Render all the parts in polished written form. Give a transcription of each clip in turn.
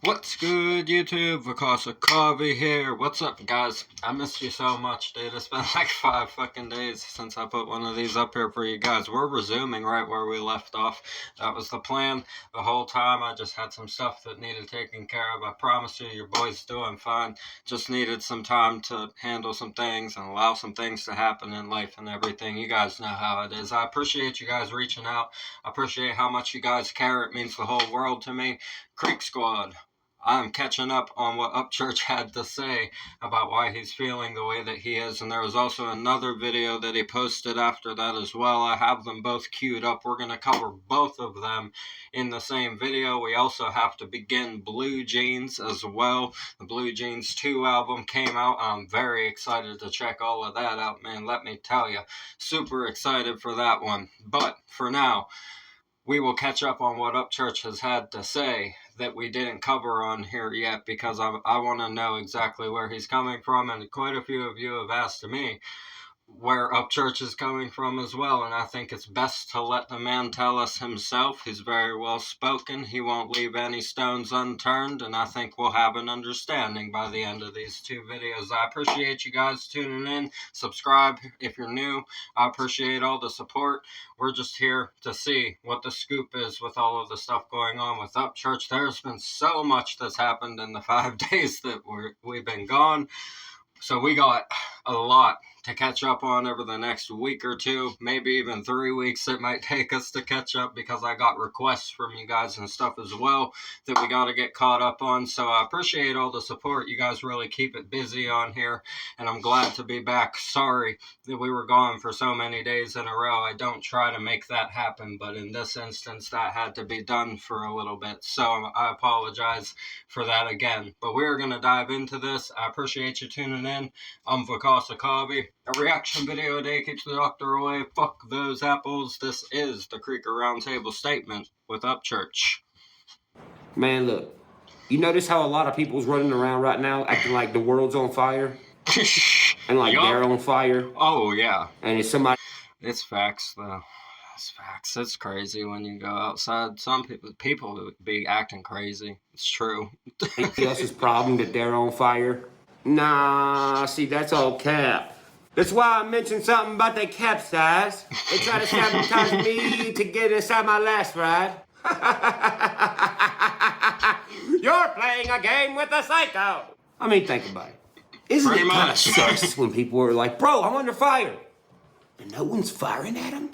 What's good, YouTube? Vakasa Coffee here. What's up, guys? I missed you so much, dude. It's been like 5 fucking days since I put one of these up here for you guys. We're resuming right where we left off. That was the plan the whole time. I just had some stuff that needed taken care of. I promise you, your boy's doing fine. Just needed some time to handle some things and allow some things to happen in life and everything. You guys know how it is. I appreciate you guys reaching out. I appreciate how much you guys care. It means the whole world to me. Creeksquad. I'm catching up on what Upchurch had to say about why he's feeling the way that he is. And there was also another video that he posted after that as well. I have them both queued up. We're going to cover both of them in the same video. We also have to begin Blue Jeans as well. The Blue Jeans 2 album came out. I'm very excited to check all of that out, man. Let me tell you, super excited for that one. But for now, we will catch up on what Upchurch has had to say that we didn't cover on here yet, because I want to know exactly where he's coming from, and quite a few of you have asked me where Upchurch is coming from as well, and I think it's best to let the man tell us himself. He's very well spoken. He won't leave any stones unturned, and I think we'll have an understanding by the end of these 2 videos. I appreciate you guys tuning in. Subscribe if you're new. I appreciate all the support. We're just here to see what the scoop is with all of the stuff going on with Upchurch. There's been so much that's happened in the 5 days that we've been gone. So we got a lot to catch up on over the next week or 2, maybe even 3 weeks it might take us to catch up, because I got requests from you guys and stuff as well that we got to get caught up on. So I appreciate all the support. You guys really keep it busy on here, and I'm glad to be back. Sorry that we were gone for so many days in a row. I don't try to make that happen, but in this instance that had to be done for a little bit. So I apologize for that again. But we're going to dive into this. I appreciate you tuning in. I'm Vakasa Coffee. A reaction video a day keeps the doctor away. Fuck those apples. This is the Creeker Roundtable Statement with Upchurch. Man, look. You notice how a lot of people's running around right now acting like the world's on fire? And like they're on fire? Oh, yeah. And it's somebody... It's facts, though. It's facts. It's crazy when you go outside. Some people be acting crazy. It's true. Anybody else's problem that they're on fire? Nah, see, that's all cap. That's why I mentioned something about they capsize. They try to sabotage me to get inside my last ride. You're playing a game with a psycho. I mean, think about it. Isn't it kind of sus when people are like, bro, I'm under fire, and no one's firing at him?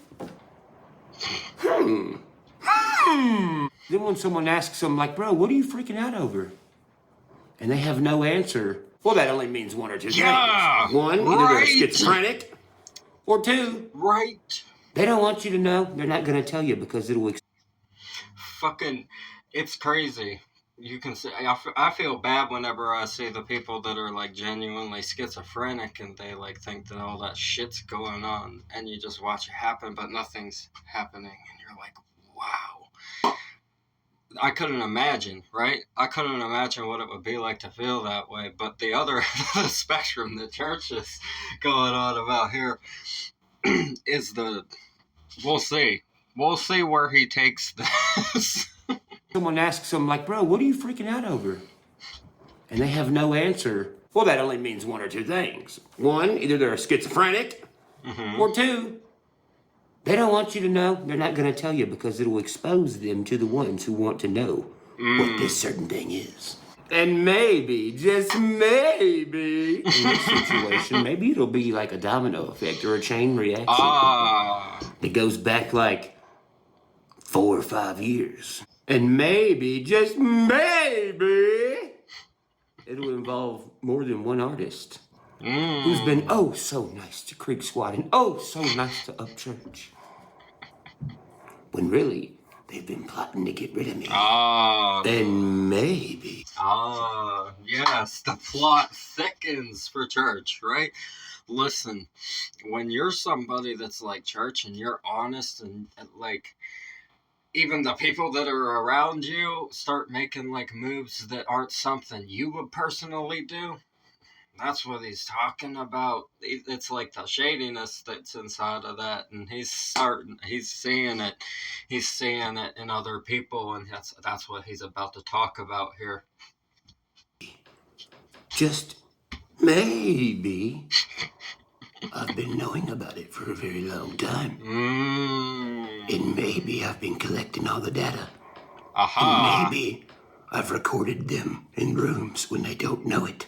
Then when someone asks them, like, bro, what are you freaking out over? And they have no answer. Well, that only means 1 or 2 things. One, either they're schizophrenic, or 2, they don't want you to know. They're not going to tell you because it'll... Fucking, it's crazy. You can say, I feel bad whenever I see the people that are like genuinely schizophrenic and they like think that all that shit's going on, and you just watch it happen, but nothing's happening, and you're like, wow. I couldn't imagine, right? I couldn't imagine what it would be like to feel that way. But the other the spectrum the church is going on about here is we'll see. We'll see where he takes this. Someone asks them, like, bro, what are you freaking out over? And they have no answer. Well, that only means 1 or 2 things. One, either they're schizophrenic, or 2, they don't want you to know. They're not going to tell you because it'll expose them to the ones who want to know what this certain thing is. And maybe, just maybe, in this situation, maybe it'll be like a domino effect or a chain reaction. It goes back like 4 or 5 years. And maybe, just maybe, it'll involve more than one artist who's been oh so nice to Creeksquad and oh so nice to Upchurch, when really they've been plotting to get rid of me. And maybe. Yes, the plot thickens for church, right? Listen, when you're somebody that's like church and you're honest and like, even the people that are around you start making like moves that aren't something you would personally do, That's what he's talking about. It's like the shadiness that's inside of that, and he's seeing it. He's seeing it in other people, and that's what he's about to talk about here. Just maybe I've been knowing about it for a very long time. And maybe I've been collecting all the data. And maybe I've recorded them in rooms when they don't know it.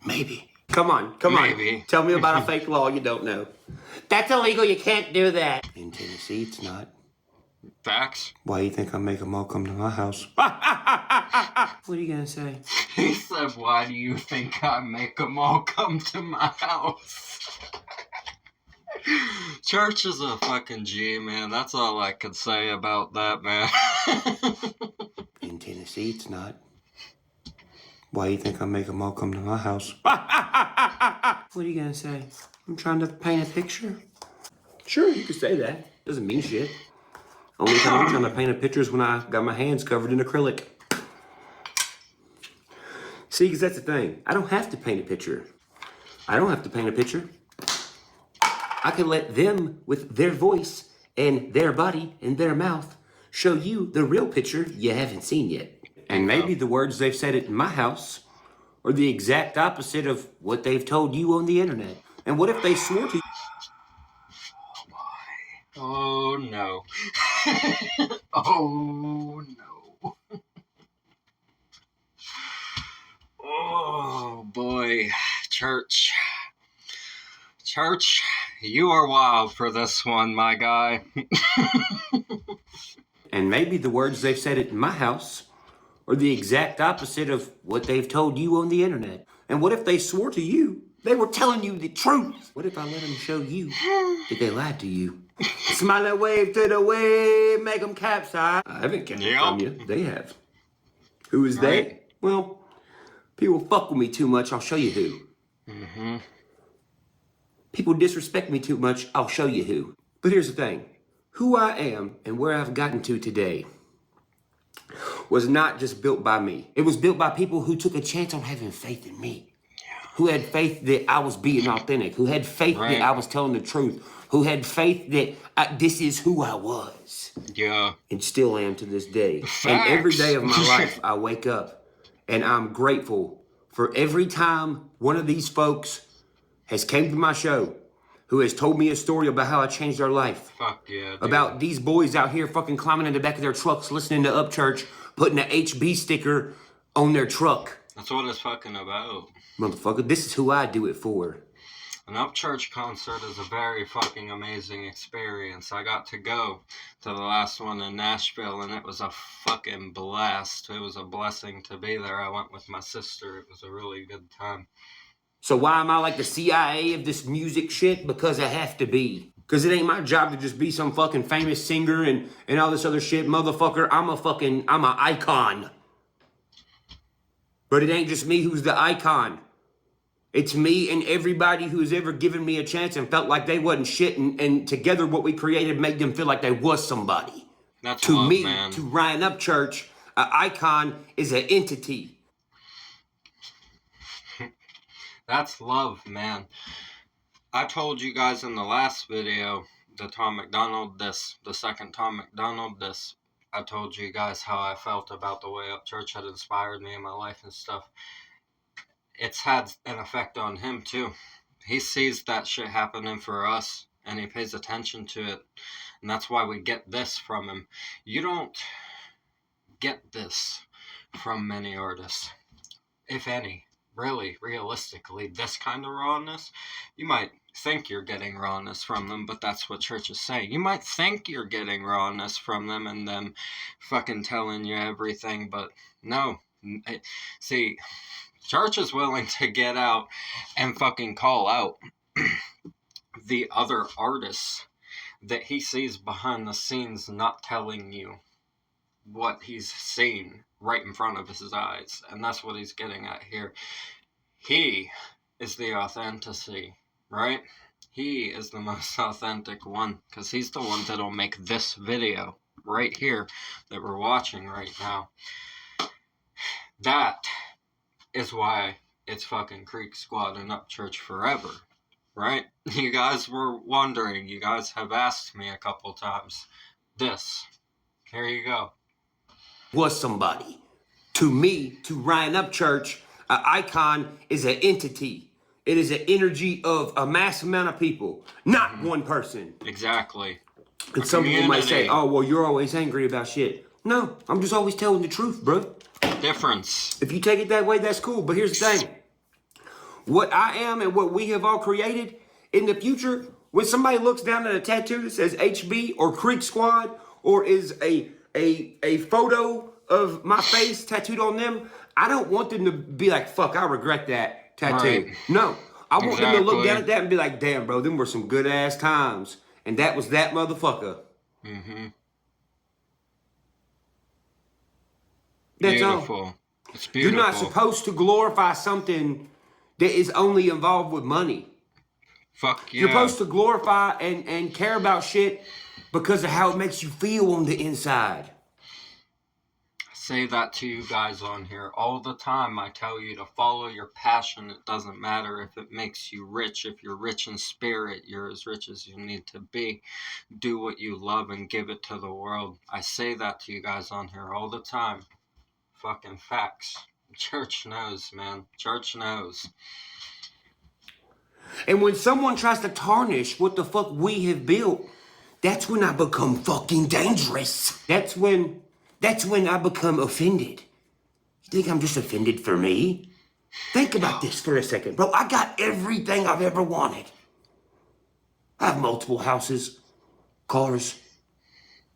Maybe. Come on. Tell me about a fake law you don't know. That's illegal. You can't do that. In Tennessee, it's not. Facts. Why do you think I make them all come to my house? What are you gonna say? He said, why do you think I make them all come to my house? Church is a fucking G, man. That's all I could say about that, man. In Tennessee, it's not. Why do you think I make them all come to my house? What are you gonna say? I'm trying to paint a picture. Sure, you could say that. Doesn't mean shit. Only time I'm trying to paint a picture is when I got my hands covered in acrylic. See, because that's the thing. I don't have to paint a picture. I can let them, with their voice and their body and their mouth, show you the real picture you haven't seen yet. And maybe the words they've said at my house are the exact opposite of what they've told you on the internet. And what if they swore to you? Oh, no. Oh, no. Oh, boy. Church, you are wild for this one, my guy. And maybe the words they've said at my house are the exact opposite of what they've told you on the internet. And what if they swore to you they were telling you the truth? What if I let them show you that they lied to you? Smile and wave to the wave, make them capsize. I haven't kept it from you. They have. Who is they? Well, people fuck with me too much, I'll show you who. Mm-hmm. People disrespect me too much, I'll show you who. But here's the thing. Who I am and where I've gotten to today was not just built by me. It was built by people who took a chance on having faith in me. Who had faith that I was being authentic. Who had faith that I was telling the truth. Who had faith that this is who I was. Yeah. And still am to this day. Facts. And every day of my life, I wake up and I'm grateful for every time one of these folks has came to my show who has told me a story about how I changed their life. Fuck yeah, dude. About these boys out here fucking climbing in the back of their trucks, listening to Upchurch, putting an HB sticker on their truck. That's what it's fucking about. Motherfucker, this is who I do it for. An Upchurch concert is a very fucking amazing experience. I got to go to the last one in Nashville, and it was a fucking blast. It was a blessing to be there. I went with my sister. It was a really good time. So why am I like the CIA of this music shit? Because I have to be. Because it ain't my job to just be some fucking famous singer and all this other shit. Motherfucker, I'm an icon. But it ain't just me who's the icon. It's me and everybody who's ever given me a chance and felt like they wasn't shit. And together what we created made them feel like they was somebody. That's to love, me, man. To Ryan Upchurch, an icon is an entity. That's love, man. I told you guys in the last video, the second Tom McDonald diss, I told you guys how I felt about the way Upchurch had inspired me in my life and stuff. It's had an effect on him too. He sees that shit happening for us, and he pays attention to it. And that's why we get this from him. You don't get this from many artists, if any. Really, realistically, this kind of rawness, you might think you're getting rawness from them, but that's what Church is saying. You might think you're getting rawness from them and them fucking telling you everything, but no. See, Church is willing to get out and fucking call out the other artists that he sees behind the scenes not telling you what he's seen right in front of his eyes. And that's what he's getting at here. He is the authenticity, right? He is the most authentic one, because he's the one that'll make this video right here that we're watching right now. That is why it's fucking Creek Squad and Upchurch forever, right? You guys were wondering. You guys have asked me a couple times. Here you go. Was somebody. To me, to Ryan Upchurch, an icon is an entity. It is an energy of a mass amount of people, not one person. Exactly. And some people might say, oh, well, you're always angry about shit. No, I'm just always telling the truth, bro. Difference. If you take it that way, that's cool. But here's the thing. What I am and what we have all created in the future, when somebody looks down at a tattoo that says HB or Creek Squad or is a photo of my face tattooed on them, I don't want them to be like, fuck, I regret that tattoo. Right. No, I want them to look down at that and be like, damn, bro, them were some good ass times. And that was that motherfucker. Mm-hmm. That's beautiful. all. It's beautiful. You're not supposed to glorify something that is only involved with money. Fuck yeah. You're supposed to glorify and care about shit because of how it makes you feel on the inside. I say that to you guys on here all the time. I tell you to follow your passion. It doesn't matter if it makes you rich. If you're rich in spirit, you're as rich as you need to be. Do what you love and give it to the world. I say that to you guys on here all the time. Fucking facts. Church knows, man. Church knows. And when someone tries to tarnish what the fuck we have built, that's when I become fucking dangerous. That's when I become offended. You think I'm just offended for me? Think about this for a second. Bro, I got everything I've ever wanted. I have multiple houses, cars,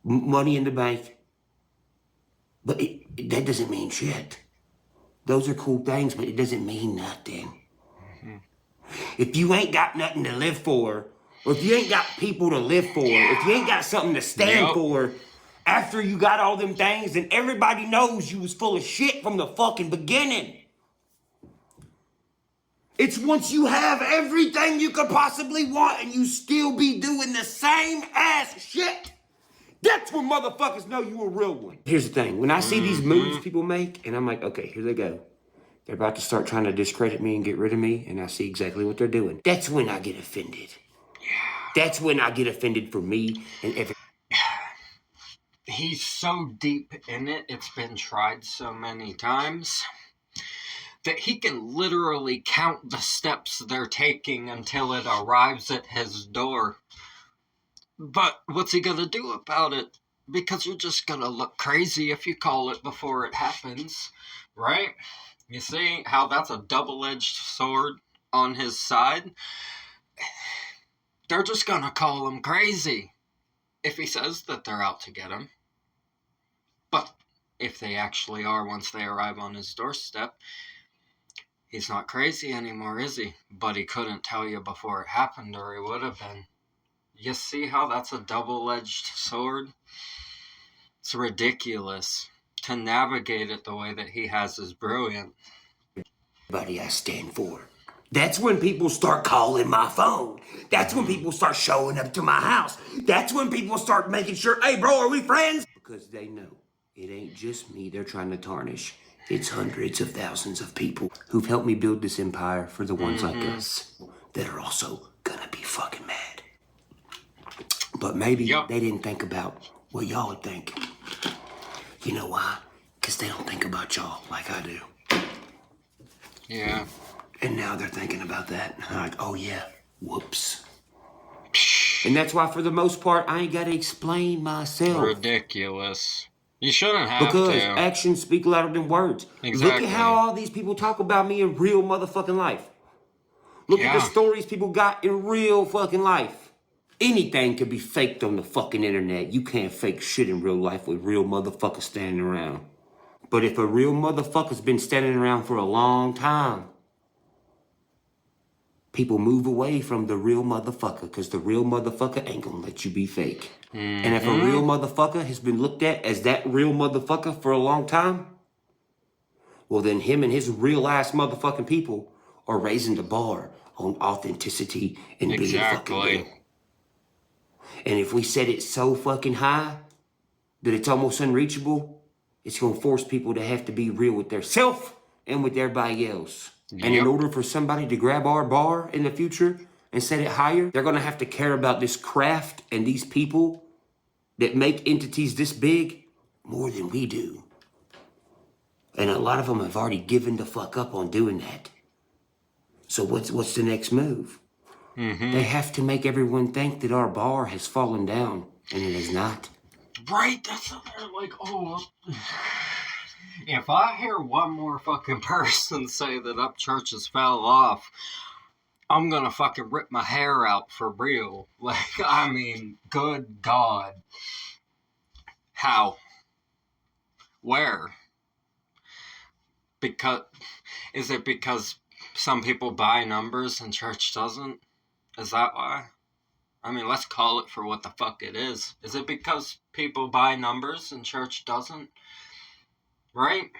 money in the bank. But that doesn't mean shit. Those are cool things, but it doesn't mean nothing. Mm-hmm. If you ain't got nothing to live for, or if you ain't got people to live for, if you ain't got something to stand for, after you got all them things, then everybody knows you was full of shit from the fucking beginning. It's once you have everything you could possibly want and you still be doing the same ass shit. That's when motherfuckers know you a real one. Here's the thing. When I see these moves people make, and I'm like, okay, here they go. They're about to start trying to discredit me and get rid of me, and I see exactly what they're doing. That's when I get offended. Yeah. That's when I get offended for me and every... He's so deep in it, it's been tried so many times, that he can literally count the steps they're taking until it arrives at his door. But what's he gonna do about it? Because you're just gonna look crazy if you call it before it happens, right? You see how that's a double-edged sword on his side? They're just gonna call him crazy if he says that they're out to get him. But if they actually are once they arrive on his doorstep, he's not crazy anymore, is he? But he couldn't tell you before it happened, or he would have been. You see how that's a double-edged sword? It's ridiculous. To navigate it the way that he has is brilliant. Everybody I stand for. That's when people start calling my phone. That's when people start showing up to my house. That's when people start making sure, hey bro, are we friends? Because they know it ain't just me they're trying to tarnish. It's hundreds of thousands of people who've helped me build this empire for the ones like us that are also gonna be fucking mad. But maybe they didn't think about what y'all would think. You know why? Because they don't think about y'all like I do. Yeah. And now they're thinking about that. And like, oh yeah, whoops. And that's why for the most part, I ain't got to explain myself. Ridiculous. You shouldn't have because to. Actions speak louder than words. Exactly. Look at how all these people talk about me in real motherfucking life. Look at the stories people got in real fucking life. Anything can be faked on the fucking internet. You can't fake shit in real life with real motherfuckers standing around. But if a real motherfucker's been standing around for a long time, people move away from the real motherfucker because the real motherfucker ain't gonna let you be fake. And if a real motherfucker has been looked at as that real motherfucker for a long time, well then him and his real ass motherfucking people are raising the bar on authenticity and being fucking real. And if we set it so fucking high that it's almost unreachable, it's gonna force people to have to be real with their self and with everybody else. And in Yep. order for somebody to grab our bar in the future and set it higher, they're going to have to care about this craft and these people that make entities this big more than we do. And a lot of them have already given the fuck up on doing that. So what's the next move? They have to make everyone think that our bar has fallen down, and it has not. Right, that's like, oh, if I hear one more fucking person say that Upchurch has fell off, I'm gonna fucking rip my hair out for real. Like, I mean, good God. How? Where? Is it because some people buy numbers and church doesn't? Is that why? I mean, let's call it for what the fuck it is. Is it because people buy numbers and church doesn't? Right?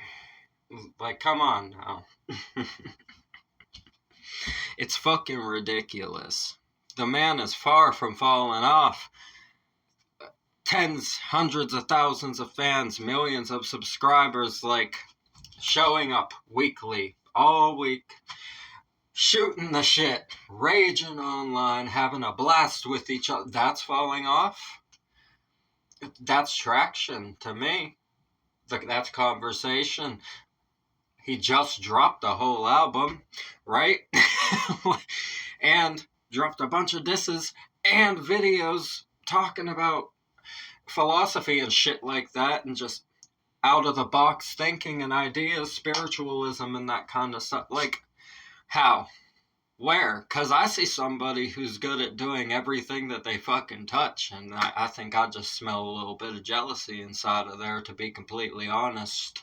Like, come on now. It's fucking ridiculous. The man is far from falling off. Tens, hundreds of thousands of fans, millions of subscribers, like, showing up weekly, all week, shooting the shit, raging online, having a blast with each other. That's falling off? That's traction to me. That's conversation. He just dropped a whole album, right? And dropped a bunch of disses and videos talking about philosophy and shit like that, and just out of the box thinking and ideas, spiritualism and that kind of stuff. Like, how? Where? Because I see somebody who's good at doing everything that they fucking touch, and I think I just smell a little bit of jealousy inside of there, to be completely honest,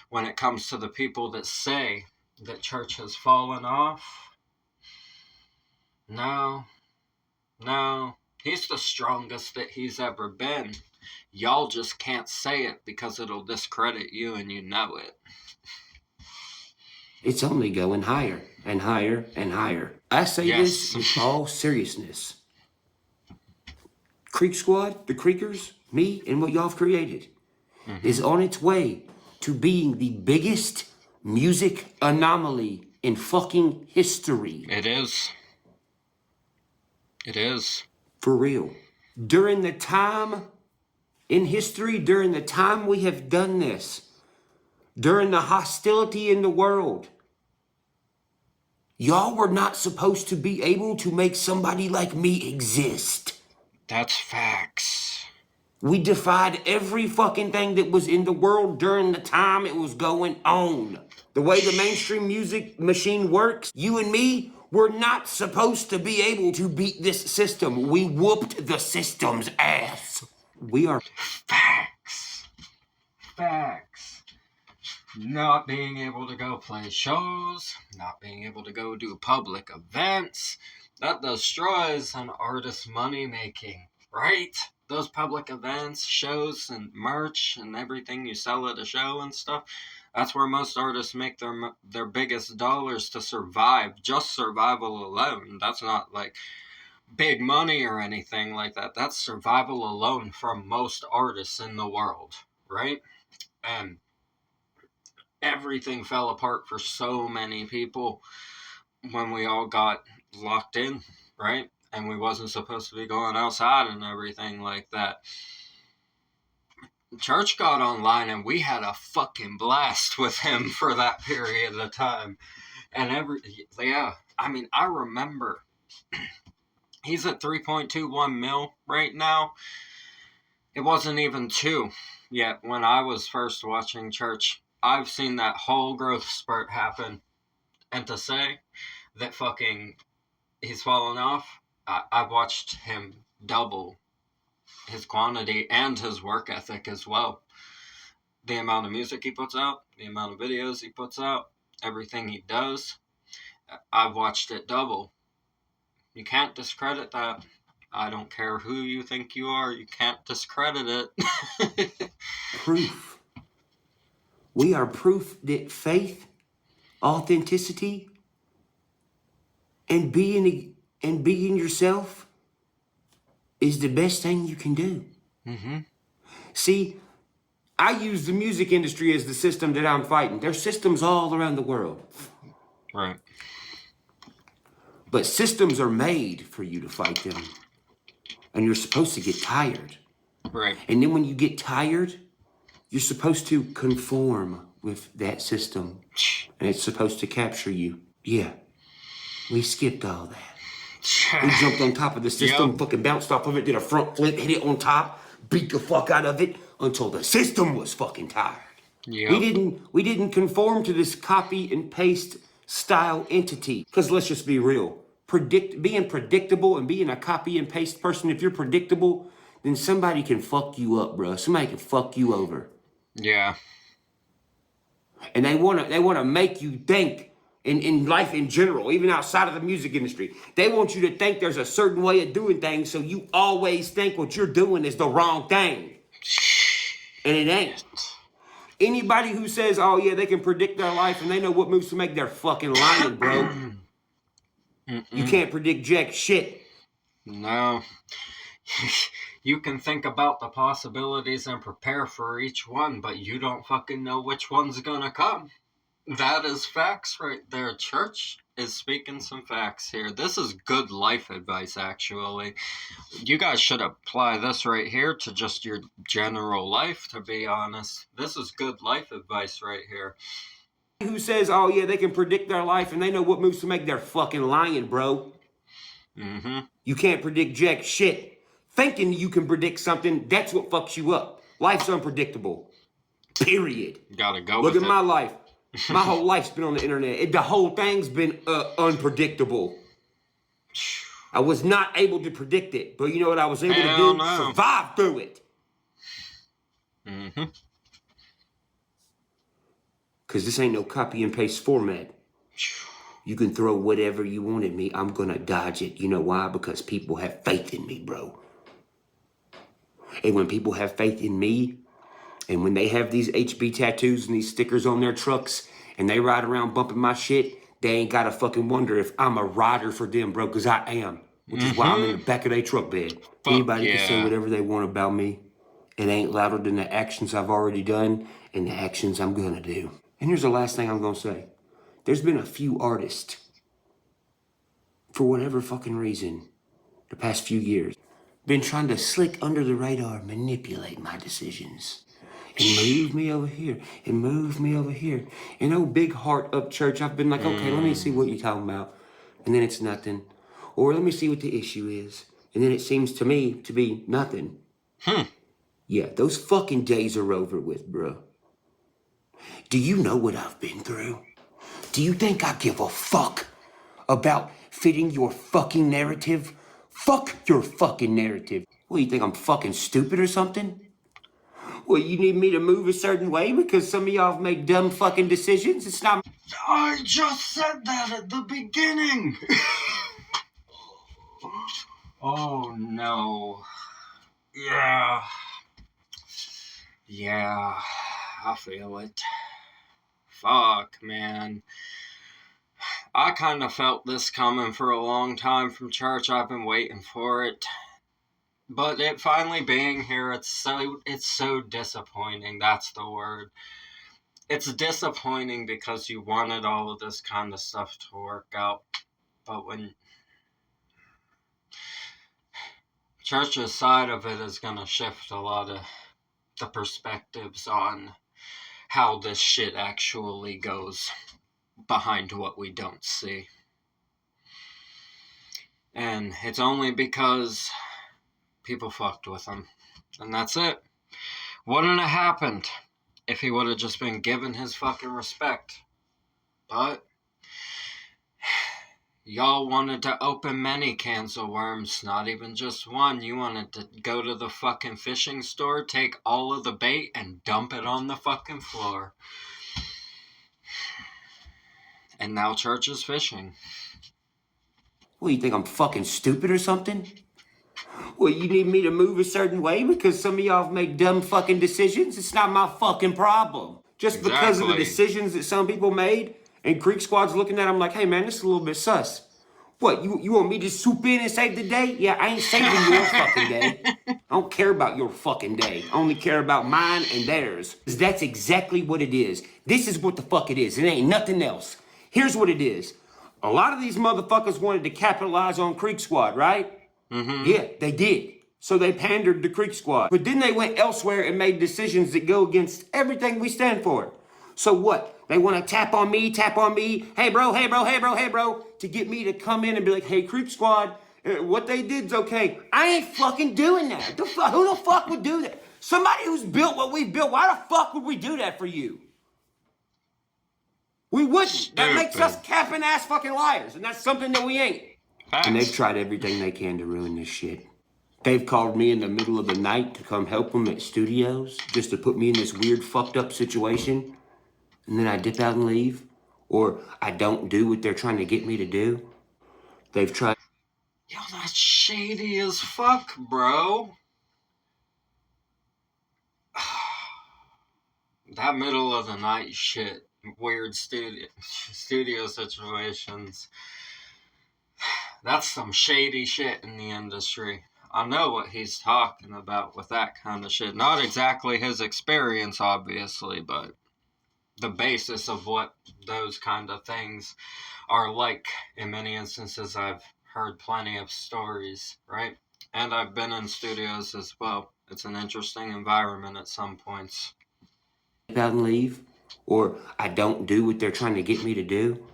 when it comes to the people that say that church has fallen off. No. He's the strongest that he's ever been. Y'all just can't say it because it'll discredit you, and you know it. It's only going higher and higher and higher. I say this with all seriousness. Creek Squad, the Creekers, me, and what y'all have created is on its way to being the biggest music anomaly in fucking history. It is. It is. For real. During the time in history, during the time we have done this, during the hostility in the world, y'all were not supposed to be able to make somebody like me exist. That's facts. We defied every fucking thing that was in the world during the time it was going on. The way the mainstream music machine works, you and me were not supposed to be able to beat this system. We whooped the system's ass. We are Facts. Not being able to go play shows, not being able to go do public events, that destroys an artist's money making, right? Those public events, shows, and merch, and everything you sell at a show and stuff, that's where most artists make their biggest dollars to survive. Just survival alone. That's not like big money or anything like that. That's survival alone from most artists in the world, right? And everything fell apart for so many people when we all got locked in, right? And we wasn't supposed to be going outside and everything like that. Church got online and we had a fucking blast with him for that period of time. And I remember he's at 3.21 mil right now. It wasn't even 2 yet when I was first watching church. I've seen that whole growth spurt happen. And to say that fucking he's fallen off, I've watched him double his quantity and his work ethic as well. The amount of music he puts out, the amount of videos he puts out, everything he does, I've watched it double. You can't discredit that. I don't care who you think you are, you can't discredit it. proof. We are proof that faith, authenticity, and being yourself is the best thing you can do. Mm-hmm. See, I use the music industry as the system that I'm fighting. There's systems all around the world. Right. But systems are made for you to fight them. And you're supposed to get tired. Right. And then when you get tired, you're supposed to conform with that system. And it's supposed to capture you. Yeah. We skipped all that. We jumped on top of the system, fucking bounced off of it, did a front flip, hit it on top, beat the fuck out of it until the system was fucking tired. Yep. We didn't conform to this copy and paste style entity. Because let's just be real. Being predictable and being a copy and paste person, if you're predictable, then somebody can fuck you up, bro. Somebody can fuck you over. Yeah. And they wanna make you think in life in general, even outside of the music industry. They want you to think there's a certain way of doing things, so you always think what you're doing is the wrong thing. And it ain't. Anybody who says, oh yeah, they can predict their life and they know what moves to make, they're fucking lying, bro. You can't predict jack shit. No. You can think about the possibilities and prepare for each one, but you don't fucking know which one's gonna come. That is facts right there. Church is speaking some facts here. This is good life advice, actually. You guys should apply this right here to just your general life, to be honest. This is good life advice right here. Who says, oh yeah, they can predict their life and they know what moves to make, they're fucking lying, bro. You can't predict jack shit. Thinking you can predict something, that's what fucks you up. Life's unpredictable. Period. You gotta go Look with at it. my life. My whole life's been on the internet. The whole thing's been unpredictable. I was not able to predict it, but you know what I was able to do? No. Survive through it. Because this ain't no copy and paste format. You can throw whatever you want at me. I'm gonna dodge it. You know why? Because people have faith in me, bro. And when people have faith in me, and when they have these HB tattoos and these stickers on their trucks, and they ride around bumping my shit, they ain't gotta fucking wonder if I'm a rider for them, bro, because I am. Which is why I'm in the back of their truck bed. Anybody can say whatever they want about me. It ain't louder than the actions I've already done and the actions I'm gonna do. And here's the last thing I'm gonna say. There's been a few artists, for whatever fucking reason, the past few years, been trying to slick under the radar, manipulate my decisions. And move me over here, and move me over here. And oh, big heart Upchurch, I've been like, okay, let me see what you're talking about. And then it's nothing. Or let me see what the issue is. And then it seems to me to be nothing. Yeah, those fucking days are over with, bro. Do you know what I've been through? Do you think I give a fuck about fitting your fucking narrative? Fuck your fucking narrative. What, you think I'm fucking stupid or something? Well, you need me to move a certain way because some of y'all have made dumb fucking decisions? It's not... I just said that at the beginning! Oh, no. Yeah, I feel it. Fuck, man. I kind of felt this coming for a long time from church. I've been waiting for it. But it finally being here, it's so disappointing. That's the word. It's disappointing because you wanted all of this kind of stuff to work out. But when church's side of it is going to shift a lot of the perspectives on how this shit actually goes behind what we don't see. And it's only because people fucked with him. And that's it. Wouldn't have happened if he would have just been given his fucking respect. But y'all wanted to open many cans of worms, not even just one. You wanted to go to the fucking fishing store, take all of the bait, and dump it on the fucking floor. And now church is fishing. What, you think I'm fucking stupid or something? Well, you need me to move a certain way because some of y'all have made dumb fucking decisions? It's not my fucking problem. Just because of the decisions that some people made, and Creek Squad's looking at them like, hey man, this is a little bit sus. What, you want me to swoop in and save the day? Yeah, I ain't saving your fucking day. I don't care about your fucking day. I only care about mine and theirs. That's exactly what it is. This is what the fuck it is. It ain't nothing else. Here's what it is. A lot of these motherfuckers wanted to capitalize on Creek Squad, right? Mm-hmm. Yeah, they did. So they pandered to Creek Squad. But then they went elsewhere and made decisions that go against everything we stand for. So what? They want to tap on me. Hey bro, to get me to come in and be like, hey, Creek Squad, what they did's okay. I ain't fucking doing that. Who the fuck would do that? Somebody who's built what we've built, why the fuck would we do that for you? We wouldn't. Stupid. That makes us capping ass fucking liars, and that's something that we ain't. Facts. And they've tried everything they can to ruin this shit. They've called me in the middle of the night to come help them at studios, just to put me in this weird fucked up situation. And then I dip out and leave. Or I don't do what they're trying to get me to do. They've tried. Yo, that's shady as fuck, bro. That middle of the night shit. Weird studio situations. That's some shady shit in the industry. I know what he's talking about with that kind of shit. Not exactly his experience, obviously, but the basis of what those kind of things are like. In many instances, I've heard plenty of stories, right? And I've been in studios as well. It's an interesting environment at some points. Out and leave, or I don't do what they're trying to get me to do.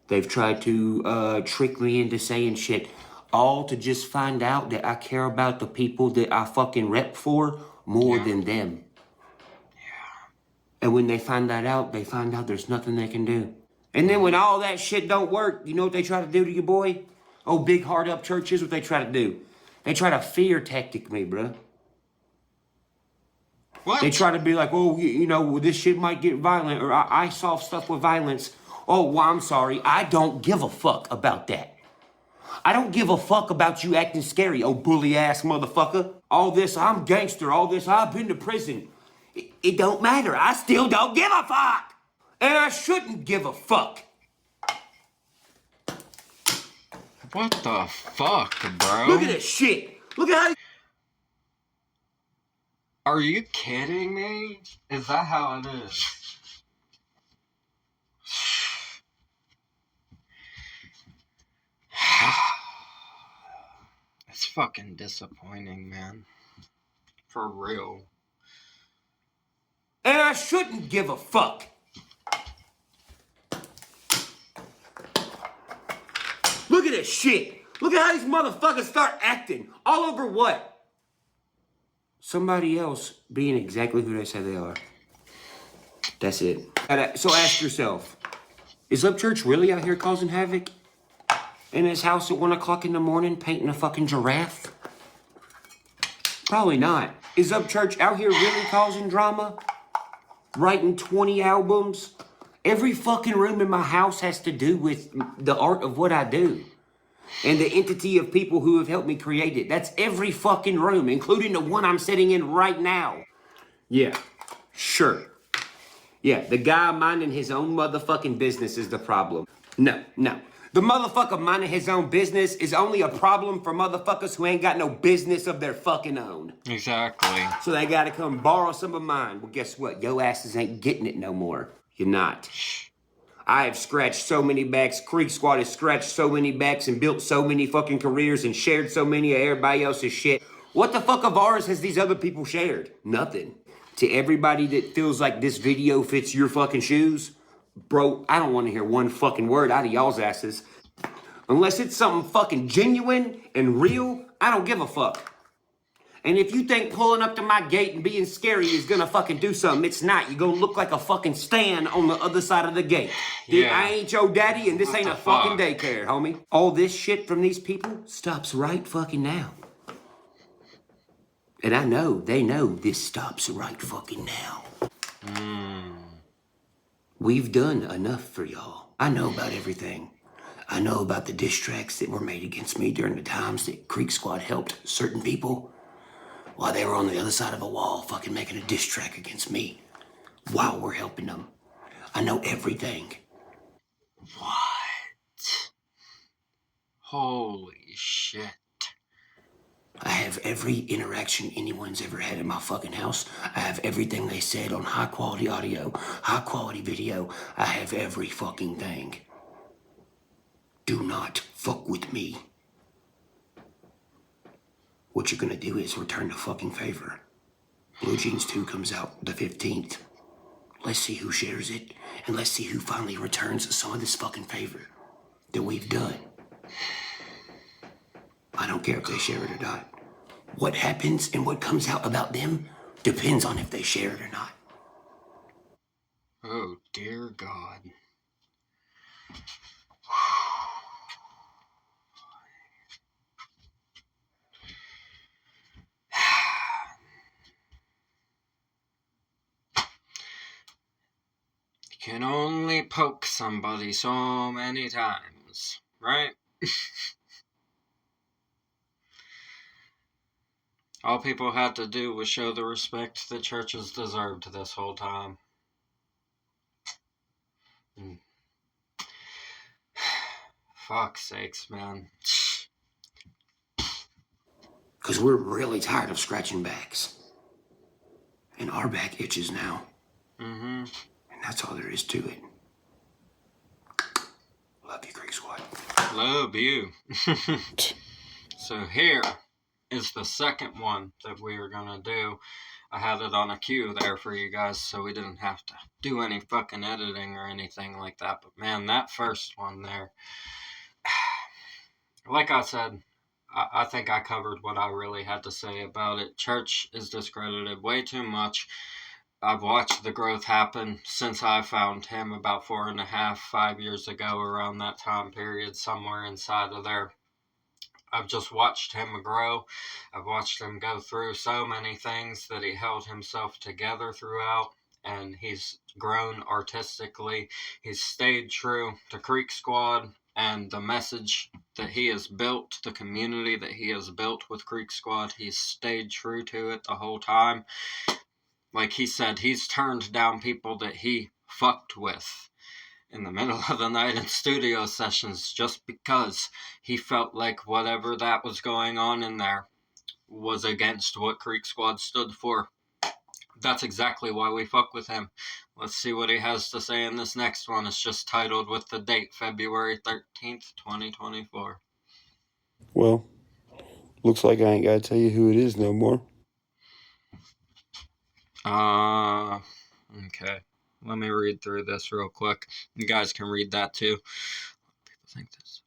They've tried to trick me into saying shit, all to just find out that I care about the people that I fucking rep for more than them. Yeah. And when they find that out, they find out there's nothing they can do. And then when all that shit don't work, you know what they try to do to you, boy? Oh, big hard Upchurch is what they try to do. They try to fear tactic me, bruh. What? They try to be like, oh, you know, this shit might get violent, or I solve stuff with violence. Oh, well, I'm sorry. I don't give a fuck about that. I don't give a fuck about you acting scary, oh bully-ass motherfucker. All this, I'm gangster. All this, I've been to prison. It don't matter. I still don't give a fuck. And I shouldn't give a fuck. What the fuck, bro? Look at this shit. Look at how... Are you kidding me? Is that how it is? It's fucking disappointing, man. For real. And I shouldn't give a fuck. Look at this shit. Look at how these motherfuckers start acting. All over what? Somebody else being exactly who they say they are. That's it. So ask yourself, is Upchurch really out here causing havoc? In his house at 1 o'clock in the morning painting a fucking giraffe? Probably not. Is Upchurch out here really causing drama? Writing 20 albums? Every fucking room in my house has to do with the art of what I do. And the entity of people who have helped me create it. That's every fucking room, including the one I'm sitting in right now. Yeah, sure. Yeah, the guy minding his own motherfucking business is the problem. No. The motherfucker minding his own business is only a problem for motherfuckers who ain't got no business of their fucking own. Exactly. So they gotta come borrow some of mine. Well, guess what? Yo asses ain't getting it no more. You're not. I have scratched so many backs. Creek Squad has scratched so many backs and built so many fucking careers and shared so many of everybody else's shit. What the fuck of ours has these other people shared? Nothing. To everybody that feels like this video fits your fucking shoes, bro, I don't want to hear one fucking word out of y'all's asses. Unless it's something fucking genuine and real, I don't give a fuck. And if you think pulling up to my gate and being scary is gonna fucking do something, it's not. You're gonna look like a fucking stand on the other side of the gate. Yeah. I ain't your daddy and this ain't a fucking daycare, homie. All this shit from these people stops right fucking now. And I know, they know this stops right fucking now. We've done enough for y'all. I know about everything. I know about the diss tracks that were made against me during the times that Creek Squad helped certain people while they were on the other side of a wall fucking making a diss track against me while we're helping them. I know everything. What? Holy shit. I have every interaction anyone's ever had in my fucking house. I have everything they said on high quality audio, high quality video. I have every fucking thing. Do not fuck with me. What you're gonna do is return the fucking favor. Blue Jeans 2 comes out the 15th. Let's see who shares it, and let's see who finally returns some of this fucking favor that we've done. I don't care if they share it or not. What happens and what comes out about them depends on if they share it or not. Oh, dear God. You can only poke somebody so many times, right? All people had to do was show the respect the churches deserved this whole time. Fuck's sakes, man. Because we're really tired of scratching backs. And our back itches now. Mm-hmm. And that's all there is to it. Love you, Creeksquad. Love you. So here is the second one that we are going to do. I had it on a queue there for you guys so we didn't have to do any fucking editing or anything like that. But man, that first one there, like I said, I think I covered what I really had to say about it. Church is discredited way too much. I've watched the growth happen since I found him about 4.5, 5 years ago, around that time period, somewhere inside of there. I've just watched him grow. I've watched him go through so many things that he held himself together throughout, and he's grown artistically. He's stayed true to Creeksquad and the message that he has built, the community that he has built with Creeksquad. He's stayed true to it the whole time. Like he said, he's turned down people that he fucked with in the middle of the night in studio sessions just because he felt like whatever that was going on in there was against what Creeksquad stood for. That's exactly why we fuck with him. Let's see what he has to say in this next one. It's just titled with the date, February 13th, 2024. Well, looks like I ain't gotta tell you who it is no more. Okay. Let me read through this real quick. You guys can read that too. People think this.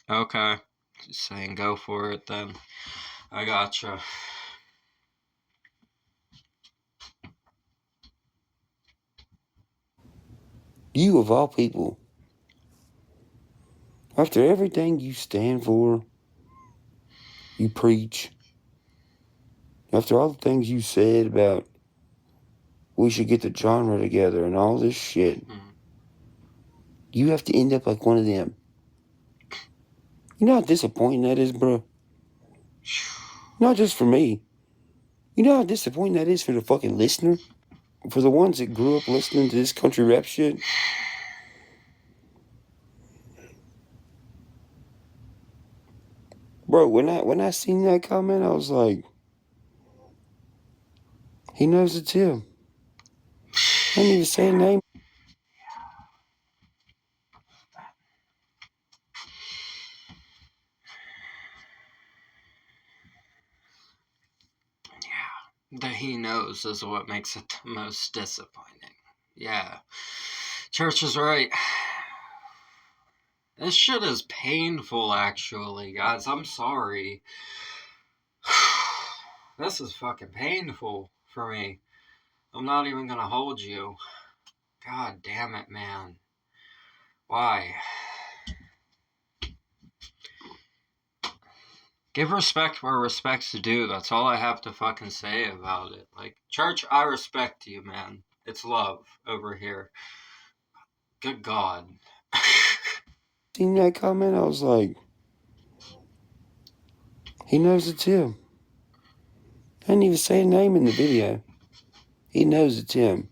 Okay. Just saying go for it then. I gotcha. You of all people. After everything you stand for, you preach, after all the things you said about we should get the genre together and all this shit, you have to end up like one of them. You know how disappointing that is, bro? Not just for me. You know how disappointing that is for the fucking listener? For the ones that grew up listening to this country rap shit? Bro, when I seen that comment, I was like, he knows it's him. I didn't even say a name. Yeah, that he knows is what makes it the most disappointing. Yeah, Church is right. This shit is painful, actually, guys. I'm sorry. This is fucking painful for me. I'm not even gonna hold you. God damn it, man. Why? Give respect where respect's due. That's all I have to fucking say about it. Like, Church, I respect you, man. It's love over here. Good God. Seen that comment, I was like, he knows it's him. I didn't even say a name in the video. He knows it's him.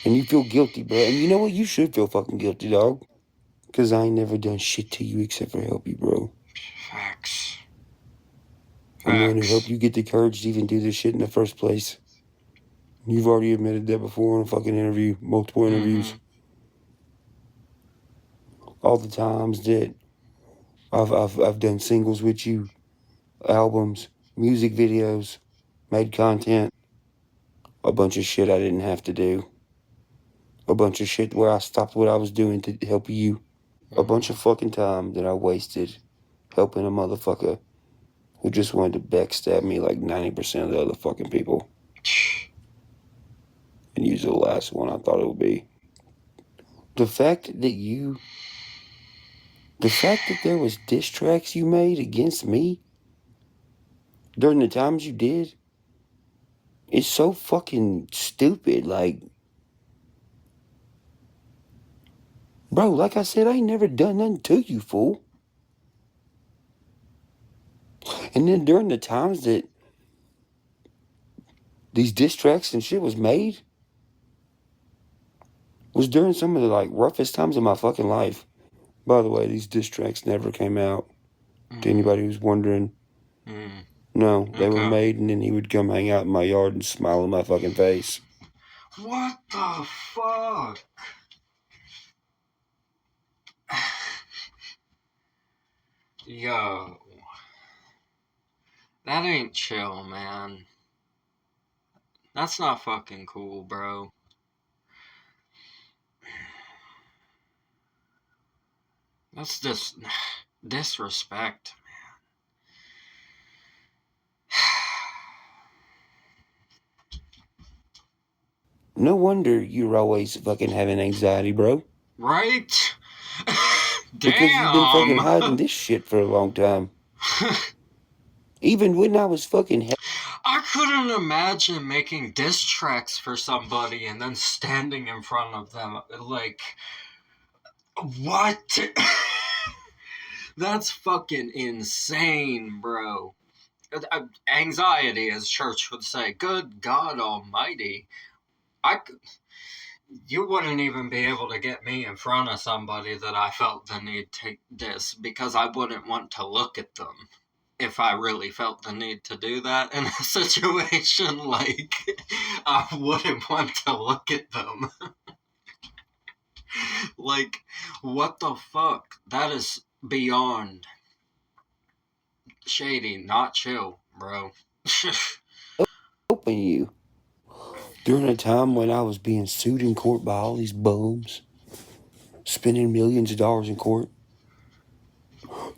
And you feel guilty, bro. And you know what? You should feel fucking guilty, dog. Because I ain't never done shit to you except for help you, bro. Facts. I'm the one who helped you get the courage to even do this shit in the first place. You've already admitted that before in a fucking interview, multiple interviews. All the times that I've done singles with you, albums, music videos, made content, a bunch of shit I didn't have to do. A bunch of shit where I stopped what I was doing to help you. A bunch of fucking time that I wasted helping a motherfucker who just wanted to backstab me like 90% of the other fucking people. And use the last one I thought it would be. The fact that there was diss tracks you made against me during the times you did is so fucking stupid. Like, bro, like I said, I ain't never done nothing to you, fool. And then during the times that these diss tracks and shit was made, was during some of the like roughest times of my fucking life. By the way, these diss tracks never came out. To anybody who's wondering. No, they were made, and then he would come hang out in my yard and smile in my fucking face. What the fuck? Yo. That ain't chill, man. That's not fucking cool, bro. That's just disrespect, man. No wonder you're always fucking having anxiety, bro. Right? Damn. Because you've been fucking hiding this shit for a long time. Even when I was fucking... I couldn't imagine making diss tracks for somebody and then standing in front of them. Like, what? That's fucking insane, bro. Anxiety, as Church would say. Good God Almighty. You wouldn't even be able to get me in front of somebody that I felt the need to diss, because I wouldn't want to look at them if I really felt the need to do that in a situation. Like, I wouldn't want to look at them. Like, what the fuck? That is beyond shady, not chill, bro. Helping you. During a time when I was being sued in court by all these bums, spending millions of dollars in court.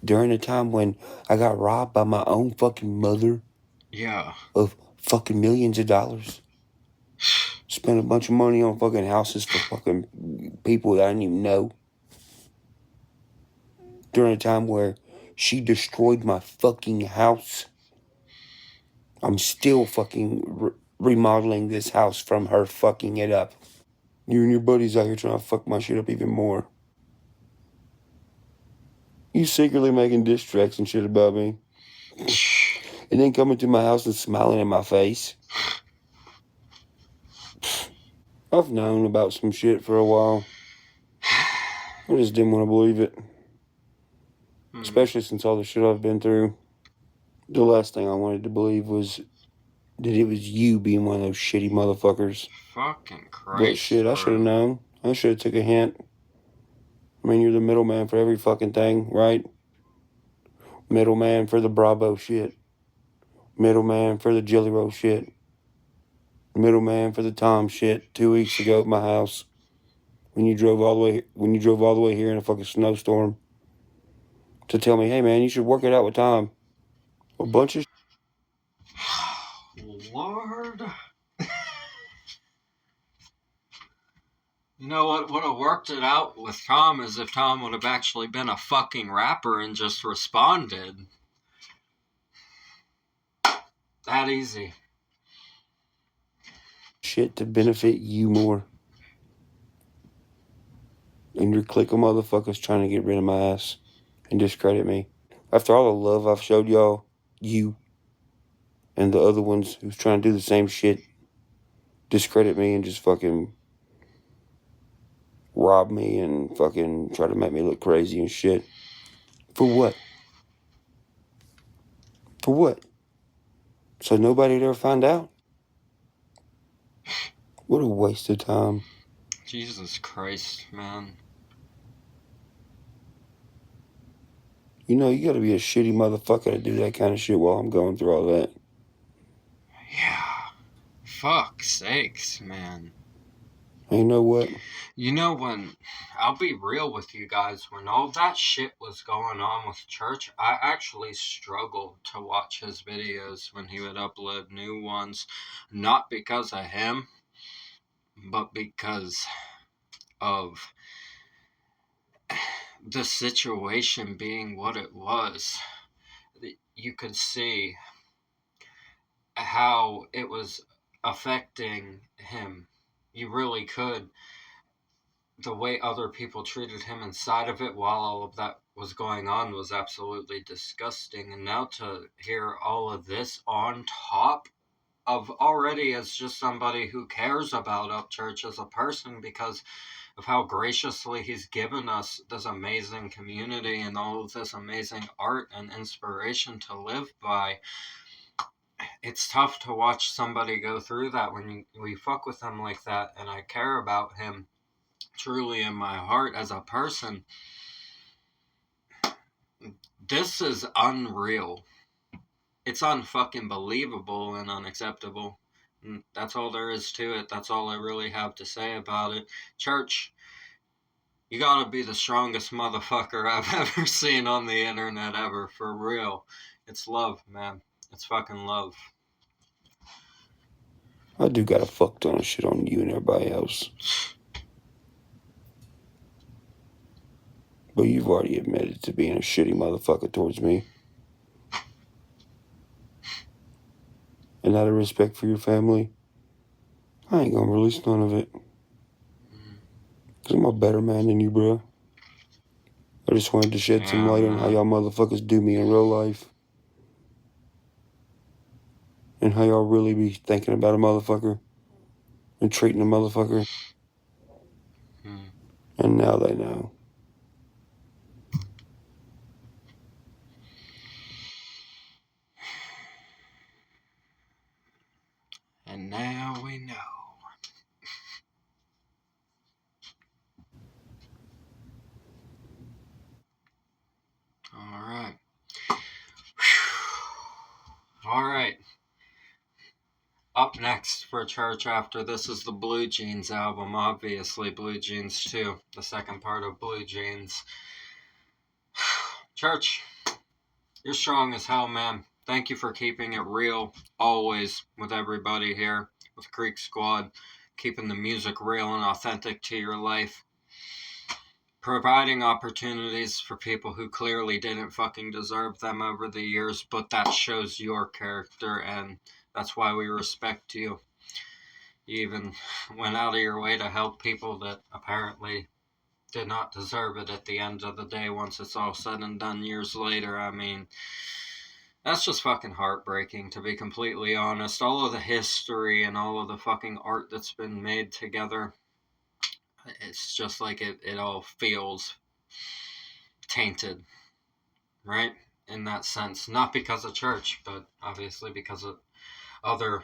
During a time when I got robbed by my own fucking mother. Yeah. Of fucking millions of dollars. Spent a bunch of money on fucking houses for fucking people that I didn't even know. During a time where she destroyed my fucking house. I'm still fucking remodeling this house from her fucking it up. You and your buddies out here trying to fuck my shit up even more. You secretly making diss tracks and shit about me. And then coming to my house and smiling in my face. I've known about some shit for a while. I just didn't want to believe it. Especially since all the shit I've been through. The last thing I wanted to believe was that it was you being one of those shitty motherfuckers. Fucking Christ. But shit, I should have known. I should have took a hint. I mean, you're the middleman for every fucking thing, right? Middleman for the Bravo shit. Middleman for the Jelly Roll shit. Middleman for the Tom shit 2 weeks ago at my house. When you drove all the way here in a fucking snowstorm. To tell me, hey man, you should work it out with Tom. A bunch of Lord. You know what would have worked it out with Tom is if Tom would have actually been a fucking rapper and just responded. That easy. shit to benefit you more. And your clique of motherfuckers trying to get rid of my ass and discredit me. After all the love I've showed y'all, you, and the other ones who's trying to do the same shit, discredit me and just fucking rob me and fucking try to make me look crazy and shit. For what? For what? So nobody'd ever find out? What a waste of time. Jesus Christ, man. You know, you gotta be a shitty motherfucker to do that kind of shit while I'm going through all that. Yeah. Fuck sakes, man. And you know what? You know, when, I'll be real with you guys, when all that shit was going on with Church, I actually struggled to watch his videos when he would upload new ones. Not because of him, but because of the situation being what it was. You could see how it was affecting him. You really could. The way other people treated him inside of it while all of that was going on was absolutely disgusting. And now to hear all of this on top of already as just somebody who cares about Upchurch as a person because of how graciously he's given us this amazing community and all of this amazing art and inspiration to live by. It's tough to watch somebody go through that when we fuck with him like that, and I care about him truly in my heart as a person. This is unreal. It's unfucking believable and unacceptable. And that's all there is to it. That's all I really have to say about it. Church, you gotta be the strongest motherfucker I've ever seen on the internet ever, for real. It's love, man. It's fucking love. I do got a fuck ton of shit on you and everybody else. But you've already admitted to being a shitty motherfucker towards me. And out of respect for your family, I ain't gonna release none of it. Cause I'm a better man than you, bro. I just wanted to shed some light on how y'all motherfuckers do me in real life. And how y'all really be thinking about a motherfucker. And treating a motherfucker. And now they know. And now we know. Alright. Alright. Up next for Church after this is the Blue Jeans album, obviously. Blue Jeans 2, the second part of Blue Jeans. Church, you're strong as hell, man. Thank you for keeping it real, always, with everybody here, with Creek Squad, keeping the music real and authentic to your life. Providing opportunities for people who clearly didn't fucking deserve them over the years, but that shows your character, and that's why we respect you. You even went out of your way to help people that apparently did not deserve it at the end of the day once it's all said and done years later. I mean, that's just fucking heartbreaking, to be completely honest. All of the history and all of the fucking art that's been made together, it's just like it all feels tainted, right? In that sense. Not because of Church, but obviously because of other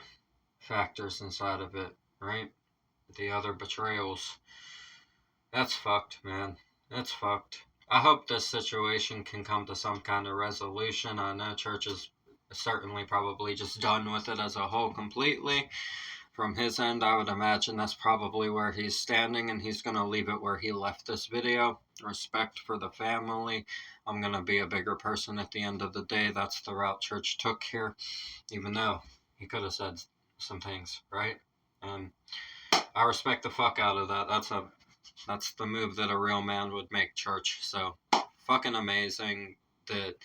factors inside of it, right? The other betrayals. That's fucked, man. That's fucked. I hope this situation can come to some kind of resolution. I know Church is certainly probably just done with it as a whole completely. From his end, I would imagine that's probably where he's standing, and he's going to leave it where he left this video. Respect for the family. I'm going to be a bigger person at the end of the day. That's the route Church took here, even though he could have said some things, right? And I respect the fuck out of that. That's the move that a real man would make, Church. So, fucking amazing that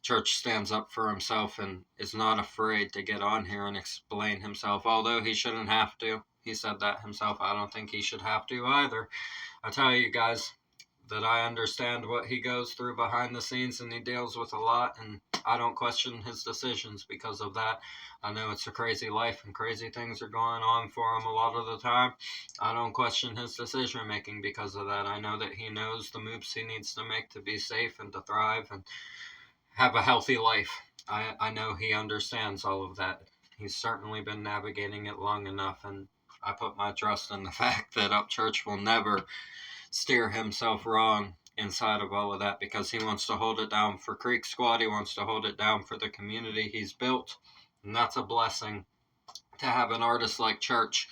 Church stands up for himself and is not afraid to get on here and explain himself, although he shouldn't have to. He said that himself. I don't think he should have to either. I tell you guys, that I understand what he goes through behind the scenes, and he deals with a lot, and I don't question his decisions because of that. I know it's a crazy life and crazy things are going on for him a lot of the time. I don't question his decision making because of that. I know that he knows the moves he needs to make to be safe and to thrive and have a healthy life. I know he understands all of that. He's certainly been navigating it long enough, and I put my trust in the fact that Upchurch will never steer himself wrong inside of all of that, because he wants to hold it down for Creek Squad. He wants to hold it down for the community he's built, and that's a blessing to have an artist like Church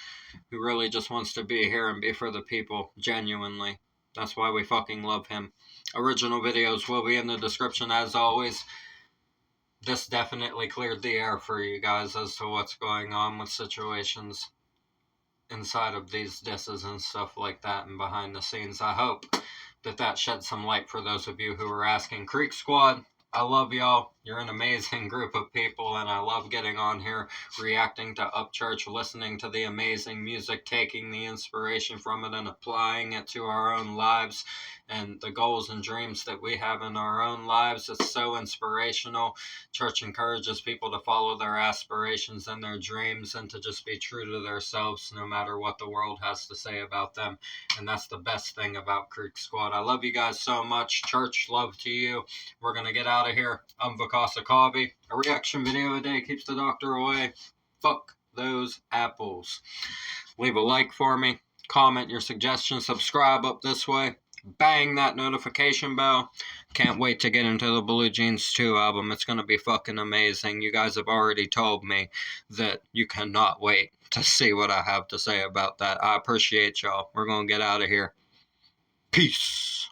who really just wants to be here and be for the people genuinely. That's why we fucking love him. Original videos will be in the description as always. This definitely cleared the air for you guys as to what's going on with situations inside of these disses and stuff like that and behind the scenes. I hope that shed some light for those of you who are asking. Creek Squad, I love y'all. You're an amazing group of people, and I love getting on here, reacting to Upchurch, listening to the amazing music, taking the inspiration from it and applying it to our own lives and the goals and dreams that we have in our own lives. It's so inspirational. Church encourages people to follow their aspirations and their dreams and to just be true to themselves no matter what the world has to say about them. And that's the best thing about Creek Squad. I love you guys so much. Church, love to you. We're going to get out of here. I'm Vakasa Kavi. A reaction video a day keeps the doctor away. Fuck those apples. Leave a like for me. Comment your suggestions. Subscribe up this way. Bang that notification bell. Can't wait to get into the Blue Jeans 2 album. It's going to be fucking amazing. You guys have already told me that you cannot wait to see what I have to say about that. I appreciate y'all. We're going to get out of here. Peace.